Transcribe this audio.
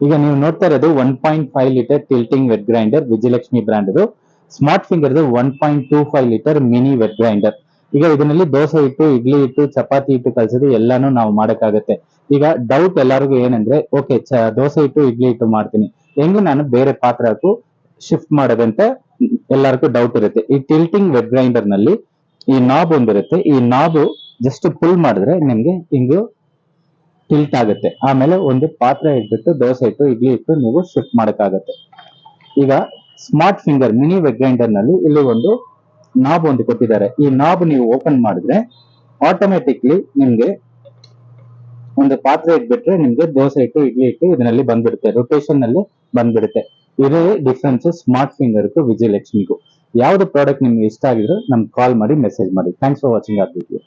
ಈಗ ನೀವು ನೋಡ್ತಾ ಇರೋದು 1.5 litre tilting vet grinder Vijayalakshmi brand. Smart finger 1.25 litre mini vet grinder. ಈಗ ಇದರಲ್ಲಿ ದೋಸೆ ಹಿಟ್ಟು, ಇಡ್ಲಿ ಹಿಟ್ಟು, ಚಪಾತಿ ಹಿಟ್ಟು ಕಲ್ಸಿದ್ರೆ ಎಲ್ಲಾನು ನಾವು ಮಾಡಕ್ಕಾಗತ್ತೆ. ಈಗ ಡೌಟ್ ಎಲ್ಲರಿಗೂ ಏನಂದ್ರೆ, ಓಕೆ ದೋಸೆ ಹಿಟ್ಟು, ಇಡ್ಲಿ ಹಿಟ್ಟು ಮಾಡ್ತೀನಿ, ಹೆಂಗೆ ನಾನು ಬೇರೆ ಪಾತ್ರೆ ಹಾಕು ಶಿಫ್ಟ್ ಮಾಡೋದಂತ ಎಲ್ಲರಿಗೂ ಡೌಟ್ ಇರುತ್ತೆ. ಈ ಟಿಲ್ಟಿಂಗ್ ವೆಟ್ ಗ್ರೈಂಡರ್ ನಲ್ಲಿ ಈ ನಾಬ್ ಒಂದಿರುತ್ತೆ. ಈ ನಾಬ್ ಜಸ್ಟ್ ಪುಲ್ ಮಾಡಿದ್ರೆ ನಿಮ್ಗೆ ಹಿಂಗು ಟಿಲ್ಟ್ ಆಗುತ್ತೆ. ಆಮೇಲೆ ಒಂದು ಪಾತ್ರೆ ಇಟ್ಬಿಟ್ಟು ದೋಸೆ ಹಿಟ್ಟು, ಇಡ್ಲಿ ಹಿಟ್ಟು ನೀವು ಶಿಫ್ಟ್ ಮಾಡಕ್ಕಾಗತ್ತೆ. ಈಗ smart finger mini vet grinder ನಲ್ಲಿ ಇಲ್ಲಿ ಒಂದು ನಾಬ್ ಒಂದು ಕೊಟ್ಟಿದ್ದಾರೆ. ಈ ನಾಬ್ ನೀವು ಓಪನ್ ಮಾಡಿದ್ರೆ ಆಟೋಮೆಟಿಕ್ಲಿ ನಿಮ್ಗೆ ಒಂದು ಪಾತ್ರೆ ಇಟ್ಬಿಟ್ರೆ ನಿಮ್ಗೆ ದೋಸೆ ಹಿಟ್ಟು, ಇಡ್ಲಿ ಹಿಟ್ಟು ಇದರಲ್ಲಿ ಬಂದ್ಬಿಡುತ್ತೆ, ರೊಟೇಷನ್ ನಲ್ಲಿ ಬಂದ್ಬಿಡುತ್ತೆ. ಇದೇ ಡಿಫ್ರೆನ್ಸ್ ಸ್ಮಾರ್ಟ್ ಫಿಂಗರ್ಗೂ ವಿಜಯಲಕ್ಷ್ಮಿಗೂ. ಯಾವ್ದು ಪ್ರಾಡಕ್ಟ್ ನಿಮ್ಗೆ ಇಷ್ಟ ಆಗಿದ್ರು ನಮ್ಗೆ ಕಾಲ್ ಮಾಡಿ ಮೆಸೇಜ್ ಮಾಡಿ. Thanks for watching our video.